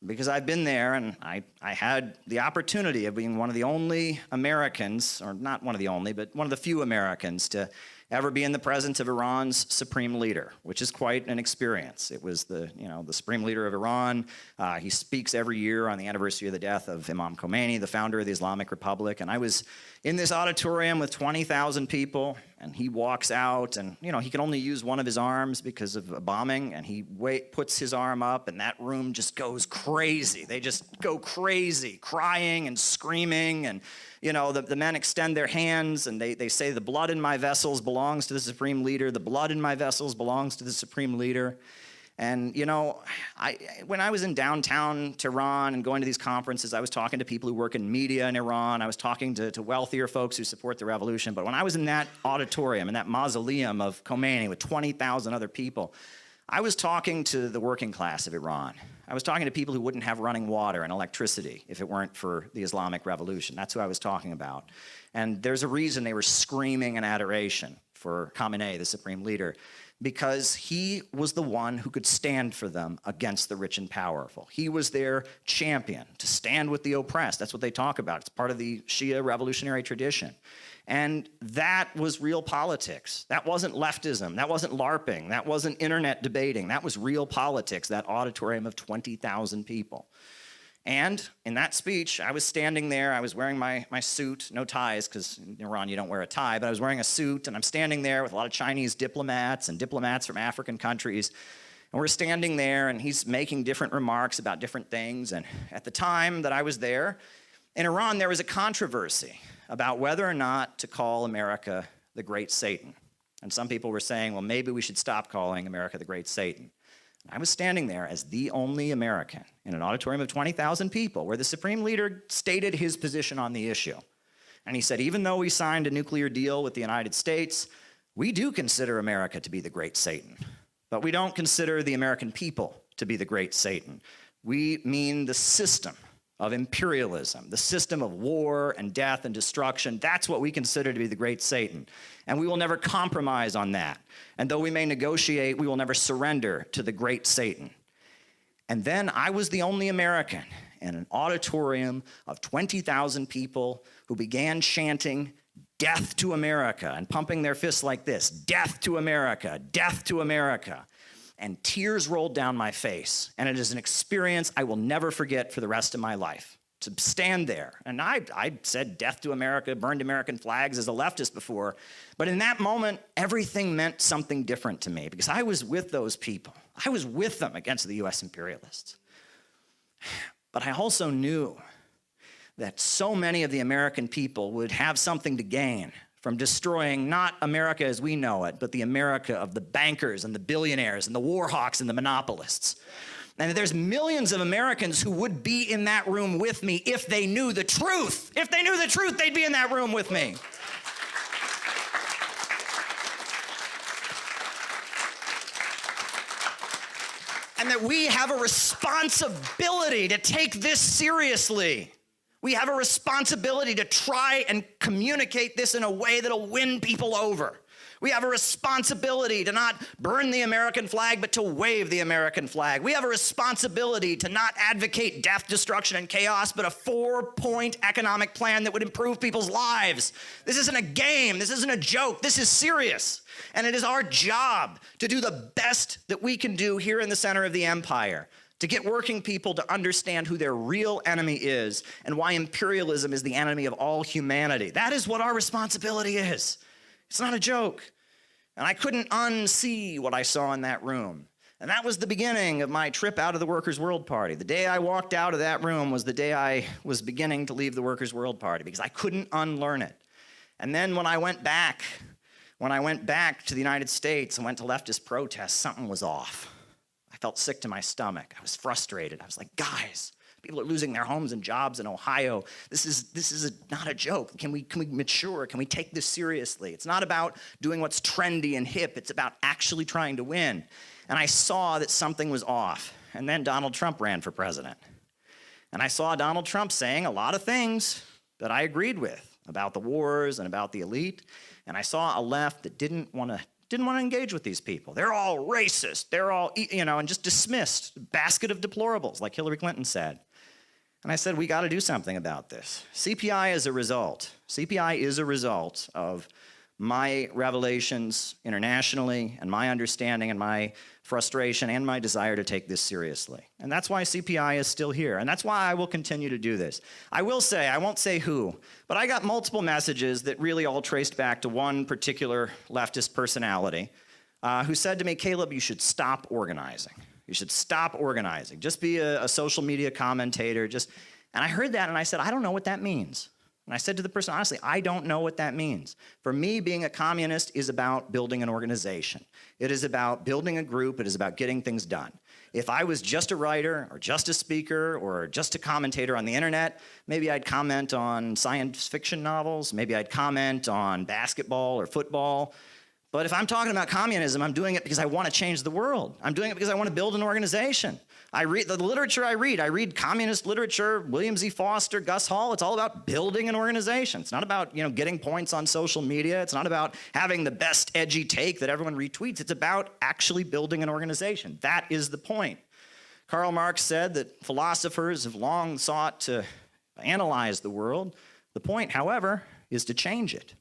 because I've been there, and I had the opportunity of being one of the only Americans, or not one of the only, but one of the few Americans to ever be in the presence of Iran's supreme leader, which is quite an experience. It was the supreme leader of Iran. He speaks every year on the anniversary of the death of Imam Khamenei, the founder of the Islamic Republic. And I was in this auditorium with 20,000 people, and he walks out, and he can only use one of his arms because of a bombing, and he puts his arm up, and that room just goes crazy. They just go crazy, crying and screaming, and the men extend their hands, and they say, "The blood in my vessels belongs to the supreme leader. The blood in my vessels belongs to the supreme leader." And, when I was in downtown Tehran and going to these conferences, I was talking to people who work in media in Iran. I was talking to wealthier folks who support the revolution. But when I was in that auditorium, in that mausoleum of Khomeini with 20,000 other people, I was talking to the working class of Iran. I was talking to people who wouldn't have running water and electricity if it weren't for the Islamic Revolution. That's who I was talking about. And there's a reason they were screaming in adoration for Khamenei, the supreme leader, because he was the one who could stand for them against the rich and powerful. He was their champion, to stand with the oppressed. That's what they talk about. It's part of the Shia revolutionary tradition. And that was real politics. That wasn't leftism. That wasn't LARPing. That wasn't internet debating. That was real politics, that auditorium of 20,000 people. And in that speech, I was standing there. I was wearing my suit, no ties, because in Iran you don't wear a tie, but I was wearing a suit, and I'm standing there with a lot of Chinese diplomats and diplomats from African countries. And we're standing there, and he's making different remarks about different things. And at the time that I was there, in Iran, there was a controversy about whether or not to call America the Great Satan. And some people were saying, well, maybe we should stop calling America the Great Satan. I was standing there as the only American in an auditorium of 20,000 people where the supreme leader stated his position on the issue. And he said, even though we signed a nuclear deal with the United States, we do consider America to be the Great Satan. But we don't consider the American people to be the Great Satan. We mean the system of imperialism, the system of war and death and destruction. That's what we consider to be the Great Satan. And we will never compromise on that. And though we may negotiate, we will never surrender to the Great Satan. And then I was the only American in an auditorium of 20,000 people who began chanting, "Death to America," and pumping their fists like this, "Death to America, death to America." And tears rolled down my face. And it is an experience I will never forget for the rest of my life. To stand there. And I said death to America, burned American flags as a leftist before. But in that moment, everything meant something different to me because I was with those people. I was with them against the US imperialists. But I also knew that so many of the American people would have something to gain from destroying not America as we know it, but the America of the bankers and the billionaires and the war hawks and the monopolists. And there's millions of Americans who would be in that room with me if they knew the truth. If they knew the truth, they'd be in that room with me. And that we have a responsibility to take this seriously. We have a responsibility to try and communicate this in a way that'll win people over. We have a responsibility to not burn the American flag, but to wave the American flag. We have a responsibility to not advocate death, destruction, and chaos, but a 4-point economic plan that would improve people's lives. This isn't a game. This isn't a joke. This is serious. And it is our job to do the best that we can do here in the center of the empire, to get working people to understand who their real enemy is and why imperialism is the enemy of all humanity. That is what our responsibility is. It's not a joke. And I couldn't unsee what I saw in that room. And that was the beginning of my trip out of the Workers' World Party. The day I walked out of that room was the day I was beginning to leave the Workers' World Party because I couldn't unlearn it. And then when I went back to the United States and went to leftist protests, something was off. I felt sick to my stomach. I was frustrated. I was like, guys, people are losing their homes and jobs in Ohio. This is not a joke. Can we mature? Can we take this seriously? It's not about doing what's trendy and hip. It's about actually trying to win. And I saw that something was off. And then Donald Trump ran for president. And I saw Donald Trump saying a lot of things that I agreed with about the wars and about the elite. And I saw a left that didn't want to didn't want to engage with these people. They're all racist. They're all, and just dismissed. Basket of deplorables, like Hillary Clinton said. And I said, we got to do something about this. CPI is a result. CPI is a result of my revelations internationally and my understanding and my frustration and my desire to take this seriously. And that's why CPI is still here. And that's why I will continue to do this. I will say, I won't say who, but I got multiple messages that really all traced back to one particular leftist personality who said to me, Caleb, you should stop organizing. You should stop organizing. Just be a social media commentator. And I heard that and I said, I don't know what that means. And I said to the person, honestly, I don't know what that means. For me, being a communist is about building an organization. It is about building a group. It is about getting things done. If I was just a writer or just a speaker or just a commentator on the internet, maybe I'd comment on science fiction novels. Maybe I'd comment on basketball or football. But if I'm talking about communism, I'm doing it because I want to change the world. I'm doing it because I want to build an organization. I read the literature I read communist literature, William Z. Foster, Gus Hall. It's all about building an organization. It's not about, getting points on social media. It's not about having the best edgy take that everyone retweets. It's about actually building an organization. That is the point. Karl Marx said that philosophers have long sought to analyze the world. The point, however, is to change it.